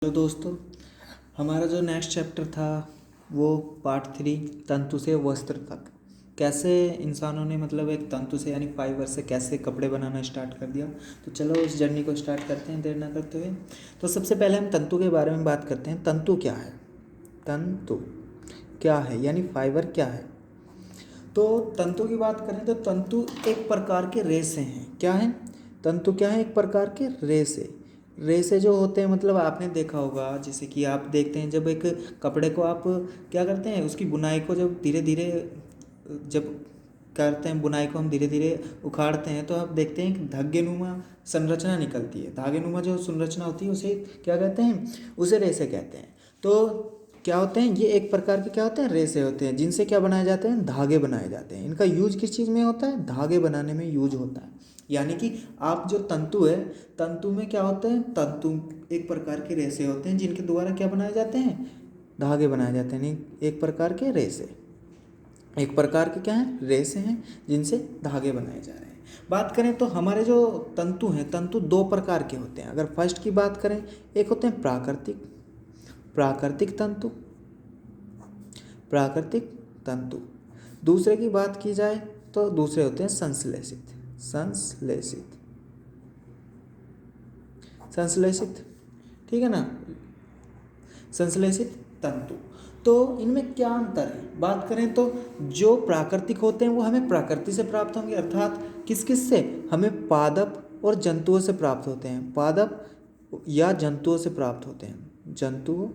Hello दोस्तों, हमारा जो नेक्स्ट चैप्टर था वो पार्ट 3 तंतु से वस्त्र तक। कैसे इंसानों ने एक तंतु से यानी फाइबर से कैसे कपड़े बनाना स्टार्ट कर दिया। तो चलो उस जर्नी को स्टार्ट करते हैं देर ना करते हुए। तो सबसे पहले हम तंतु के बारे में बात करते हैं। तंतु क्या है? तंतु क्या है यानी फाइबर क्या है? तो तंतु की बात करें तो तंतु एक प्रकार के रेशे हैं। क्या है? तंतु क्या है? एक प्रकार के रेशे। रेशे जो होते हैं आपने देखा होगा, जैसे कि आप देखते हैं जब एक कपड़े को आप क्या करते हैं, उसकी बुनाई को जब धीरे धीरे जब करते हैं, बुनाई को हम धीरे धीरे उखाड़ते हैं तो आप देखते हैं कि धागेनुमा संरचना निकलती है। धागेनुमा जो संरचना होती है उसे क्या कहते हैं? उसे रेशे कहते हैं। तो क्या होते हैं ये? एक प्रकार के क्या होते हैं? रेशे होते हैं, जिनसे क्या बनाए जाते हैं? धागे बनाए जाते हैं। इनका यूज किस चीज़ में होता है? धागे बनाने में यूज होता है। यानी कि आप जो तंतु है, तंतु में क्या होते हैं? तंतु एक प्रकार के रेशे होते हैं जिनके द्वारा क्या बनाए जाते हैं? धागे बनाए जाते हैं। एक प्रकार के रेशे, एक प्रकार के क्या हैं? रेशे हैं जिनसे धागे बनाए जा रहे हैं। बात करें तो हमारे जो तंतु हैं, तंतु दो प्रकार के होते हैं। अगर फर्स्ट की बात करें, एक होते हैं प्राकृतिक प्राकृतिक तंतु, प्राकृतिक तंतु। दूसरे की बात की जाए तो दूसरे होते हैं संश्लेषित संश्लेषित संश्लेषित ठीक है ना? संश्लेषित तंतु। तो इनमें क्या अंतर है? बात करें तो जो प्राकृतिक होते हैं वो हमें प्रकृति से प्राप्त होंगे, अर्थात किस किस से? हमें पादप और जंतुओं से प्राप्त होते हैं। पादप या जंतुओं से प्राप्त होते हैं, जंतुओं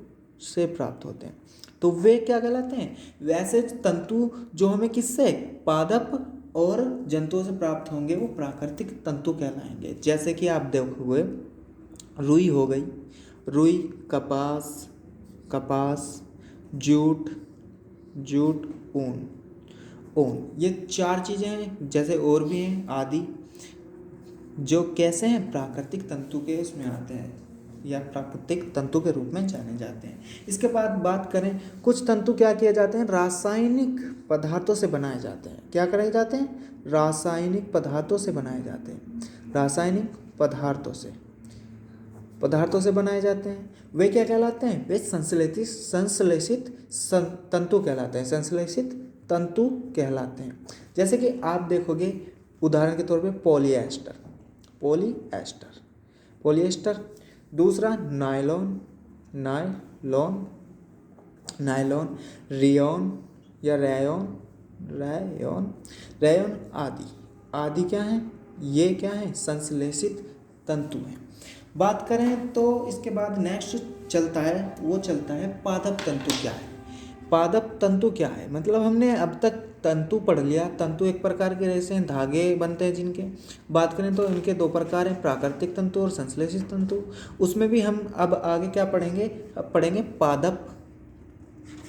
से प्राप्त होते हैं। तो वे क्या कहलाते हैं? वैसे तंतु जो हमें किससे? पादप और जंतुओं से प्राप्त होंगे वो प्राकृतिक तंतु कहलाएंगे। जैसे कि आप देखोगे, रुई हो गई, रुई, कपास, कपास, जूट, जूट, ऊन, ऊन, ये चार चीज़ें हैं। जैसे और भी हैं आदि, जो कैसे हैं? प्राकृतिक तंतु के उसमें आते हैं या प्राकृतिक तंतु के रूप में जाने जाते हैं। इसके बाद बात करें, कुछ तंतु क्या किए जाते हैं? रासायनिक पदार्थों से बनाए जाते हैं। क्या कराए जाते हैं? रासायनिक पदार्थों से बनाए जाते हैं। रासायनिक पदार्थों से बनाए जाते हैं। वे क्या कहलाते हैं? वे संश्लेषित तंतु कहलाते हैं। संश्लेषित तंतु कहलाते हैं। जैसे कि आप देखोगे उदाहरण के तौर पे पॉलिएस्टर, पॉलिएस्टर, पॉलिएस्टर। दूसरा नायलॉन, नायलॉन, नायलॉन, रेयॉन या रेयॉन, रेयॉन, रेयॉन आदि, आदि क्या है? ये क्या है? संश्लेषित तंतु हैं। बात करें तो इसके बाद नेक्स्ट चलता है, वो चलता है पादप तंतु क्या है? पादप तंतु क्या है? हमने अब तक तंतु पढ़ लिया। तंतु एक प्रकार के रेशे हैं, धागे बनते हैं जिनके। बात करें तो इनके दो प्रकार हैं, प्राकृतिक तंतु और संश्लेषित तंतु। उसमें भी हम अब आगे क्या पढ़ेंगे? अब पढ़ेंगे पादप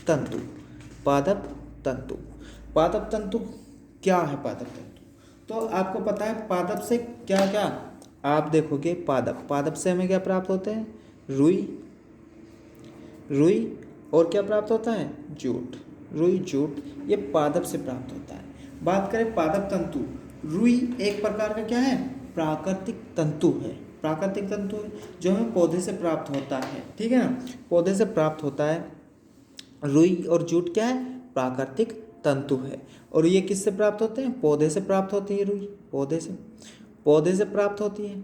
तंतु। पादप तंतु, पादप तंतु क्या है? पादप तंतु तो आपको पता है पादप से क्या क्या? आप देखोगे पादप, पादप से हमें क्या प्राप्त होते हैं? रुई, रुई, और क्या प्राप्त होता है? जूट, रुई, जूट, ये पादप से प्राप्त होता है। बात करें पादप तंतु, रुई एक प्रकार का क्या है? प्राकृतिक तंतु है। प्राकृतिक तंतु है जो हमें पौधे से प्राप्त होता है, ठीक है ना? पौधे से प्राप्त होता है। रुई और जूट क्या है? प्राकृतिक तंतु है। और ये किससे प्राप्त होते हैं? पौधे से प्राप्त होती है। रुई पौधे से प्राप्त होती है,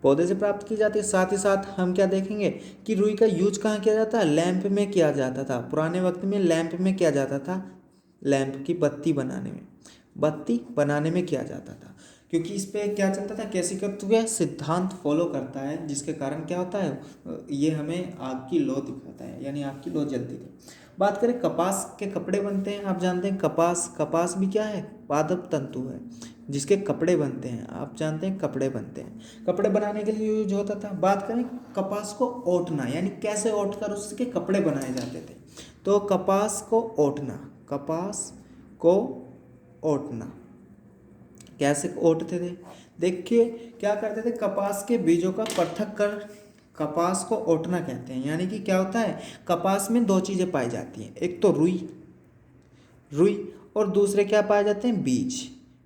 पौधे से प्राप्त की जाती है। साथ ही साथ हम क्या देखेंगे कि रुई का यूज कहाँ किया जाता है? लैंप में किया जाता था। पुराने वक्त में लैंप में किया जाता था, लैंप की बत्ती बनाने में, बत्ती बनाने में किया जाता था। क्योंकि इस पे क्या चलता था? कैसिकत्व सिद्धांत फॉलो करता है, जिसके कारण क्या होता है? ये हमें आग की लौ दिखाता है, यानी आग की लौ जलती थी। बात करें कपास के कपड़े बनते हैं। आप जानते हैं कपास, कपास भी क्या है? पादप तंतु है जिसके कपड़े बनते हैं। आप जानते हैं कपड़े बनते हैं, कपड़े बनाने के लिए यूज होता था। बात करें कपास को ओटना, यानी कैसे ओट कर उसके कपड़े बनाए जाते थे। तो कपास को ओटना, कपास को ओटना कैसे ओटते थे? देखिए क्या करते थे, कपास के बीजों का पृथक कर कपास को ओटना कहते हैं। यानी कि क्या होता है? कपास में दो चीज़ें पाई जाती हैं, एक तो रुई, रुई, और दूसरे क्या पाए जाते हैं? बीज,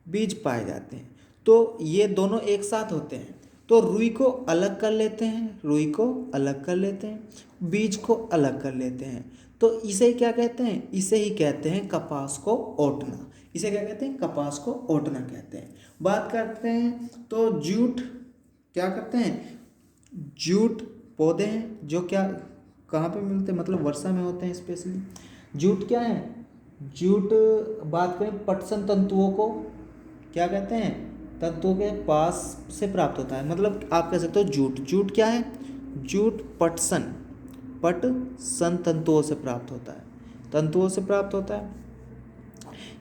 बीज पाए जाते हैं। तो ये दोनों एक साथ होते हैं। तो रुई को अलग कर लेते हैं, रुई को अलग कर लेते हैं, बीज को अलग कर लेते हैं। तो इसे क्या कहते हैं? इसे ही कहते हैं कपास को ओटना। इसे क्या कहते हैं? कपास को ओटना कहते हैं। बात करते हैं तो जूट क्या करते हैं? जूट पौधे हैं जो क्या कहाँ पे मिलते हैं, मतलब वर्षा में होते हैं स्पेशली। जूट क्या है? जूट बात करें पटसन तंतुओं को क्या कहते हैं? तंतुओं के पास से प्राप्त होता है, मतलब आप कह सकते हो जूट। जूट क्या है? जूट पटसन तंतुओं से प्राप्त होता है, तंतुओं से प्राप्त होता है।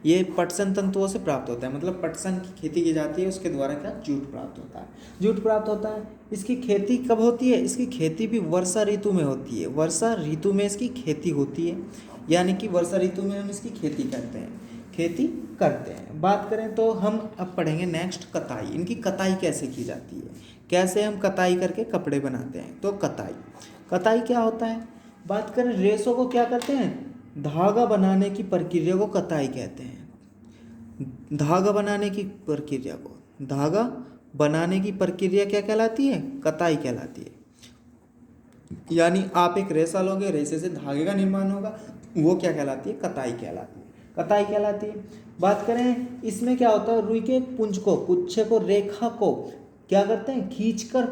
ये पटसन तंतुओं से प्राप्त होता है, मतलब पटसन की खेती की जाती है, उसके द्वारा क्या जूट प्राप्त होता है। जूट प्राप्त होता है। इसकी खेती कब होती है? इसकी खेती भी वर्षा ऋतु में होती है। वर्षा ऋतु में इसकी खेती होती है, यानी कि वर्षा ऋतु में हम इसकी खेती करते हैं। बात करें तो हम अब पढ़ेंगे नेक्स्ट कताई। इनकी कताई कैसे की जाती है, कैसे हम कताई करके कपड़े बनाते हैं। तो कताई क्या होता है? बात करें रेशों को क्या करते हैं? धागा बनाने की प्रक्रिया को कताई कहते हैं। धागा बनाने की प्रक्रिया क्या कहलाती है? कताई कहलाती है। यानी आप एक रेशा लोगे, रेशे से धागे का निर्माण होगा, वो क्या कहलाती है? कताई कहलाती है। बात करें इसमें क्या होता है? रुई के पुच्छे को रेखा को क्या करते हैं? खींच कर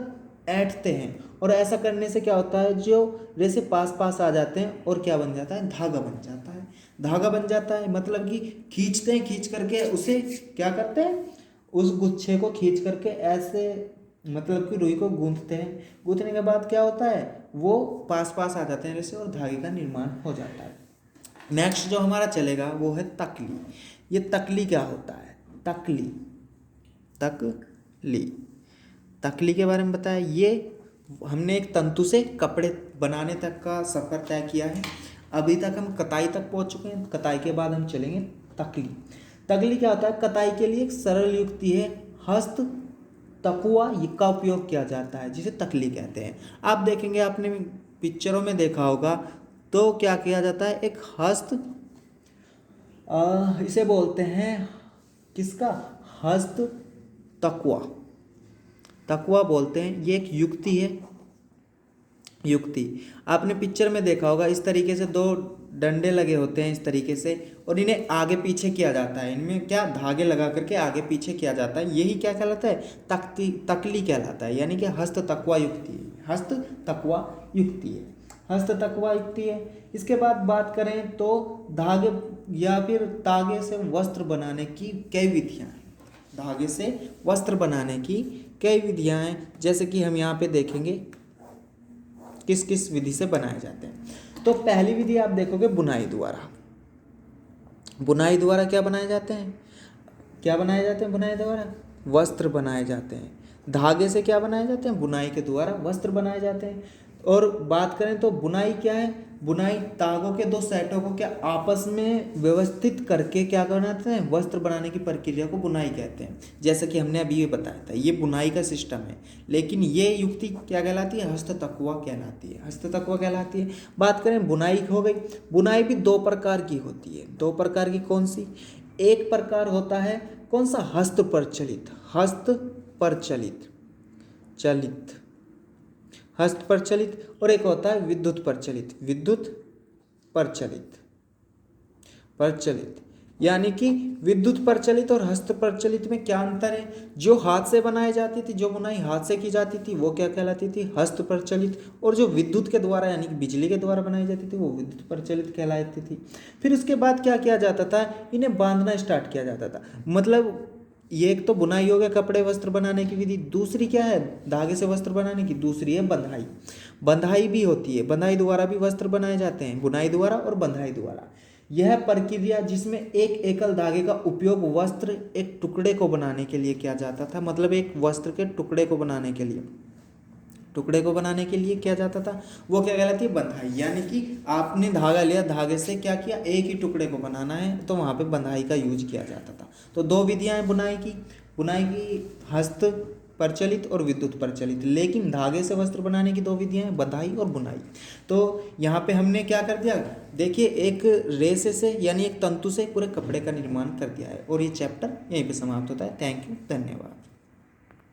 ऐंठते हैं, और ऐसा करने से क्या होता है? जो रेशे पास आ जाते हैं और क्या बन जाता है? धागा बन जाता है। मतलब कि खींचते हैं, खींच करके उसे क्या करते हैं? उस गुच्छे को खींच करके ऐसे मतलब कि रुई को गूंथते हैं। गूंथने के बाद क्या होता है? वो पास आ जाते हैं रेशे और धागे का निर्माण हो जाता है। नेक्स्ट जो हमारा चलेगा वो है तकली। ये तकली क्या होता है? तकली के बारे में बताया। ये हमने एक तंतु से कपड़े बनाने तक का सफ़र तय किया है। अभी तक हम कताई तक पहुंच चुके हैं। कताई के बाद हम चलेंगे तकली क्या होता है? कताई के लिए एक सरल युक्ति है, हस्त तकुआ का उपयोग किया जाता है, जिसे तकली कहते हैं। आप देखेंगे, आपने पिक्चरों में देखा होगा, तो क्या किया जाता है? एक हस्त इसे बोलते हैं किसका? हस्त तकुआ बोलते हैं। ये एक युक्ति है। आपने पिक्चर में देखा होगा, इस तरीके से दो डंडे लगे होते हैं इस तरीके से, और इन्हें आगे पीछे किया जाता है। इनमें क्या धागे लगा करके आगे पीछे किया जाता है। यही क्या कहलाता है? तकली कहलाता है, यानी कि हस्त तकुआ युक्ति है। इसके बाद बात करें तो धागे या फिर तागे से वस्त्र बनाने की कई विधियां हैं। जैसे कि हम यहाँ पे देखेंगे किस किस विधि से बनाए जाते हैं। तो पहली विधि आप देखोगे बुनाई द्वारा क्या बनाए जाते हैं? बुनाई द्वारा वस्त्र बनाए जाते हैं। धागे से क्या बनाए जाते हैं? बुनाई के द्वारा वस्त्र बनाए जाते हैं। और बात करें तो बुनाई क्या है? बुनाई तागों के दो सेटों को क्या आपस में व्यवस्थित करके क्या बनाते हैं? वस्त्र बनाने की प्रक्रिया को बुनाई कहते हैं। जैसा कि हमने अभी ये बताया था, ये बुनाई का सिस्टम है। लेकिन ये युक्ति क्या कहलाती है? हस्त तकुआ कहलाती है। बात करें बुनाई हो गई। बुनाई भी दो प्रकार की होती है। कौन सी? एक प्रकार होता है कौन सा? हस्त प्रचलित, और एक होता है विद्युत प्रचलित। यानी कि विद्युत प्रचलित और हस्त प्रचलित में क्या अंतर है? जो हाथ से बनाई जाती थी, जो बुनाई हाथ से की जाती थी, वो क्या कहलाती थी? हस्त प्रचलित। और जो विद्युत के द्वारा यानी कि बिजली के द्वारा बनाई जाती थी, वो विद्युत प्रचलित कहलाती थी। फिर उसके बाद क्या किया जाता था? इन्हें बांधना स्टार्ट किया जाता था। मतलब ये एक तो बुनाई हो गया, कपड़े वस्त्र बनाने की विधि। दूसरी क्या है? धागे से वस्त्र बनाने की। दूसरी है बंधाई भी होती है। बंधाई द्वारा भी वस्त्र बनाए जाते हैं, बुनाई द्वारा और बंधाई द्वारा। यह प्रक्रिया जिसमें एक एकल धागे का उपयोग वस्त्र एक टुकड़े को बनाने के लिए किया जाता था। मतलब एक वस्त्र के टुकड़े को बनाने के लिए किया जाता था, वो क्या कहलाती है? बंधाई। यानी कि आपने धागा लिया, धागे से क्या किया? एक ही टुकड़े को बनाना है, तो वहाँ पे बंधाई का यूज किया जाता था। तो दो विधियाँ हैं बुनाई की हस्त प्रचलित और विद्युत प्रचलित। लेकिन धागे से वस्त्र बनाने की दो विधियां हैं, बंधाई और बुनाई। तो यहाँ पे हमने क्या कर दिया? देखिए, एक रेशे से यानी एक तंतु से पूरे कपड़े का निर्माण कर दिया है। और ये चैप्टर यहीं पे समाप्त होता है। थैंक यू, धन्यवाद।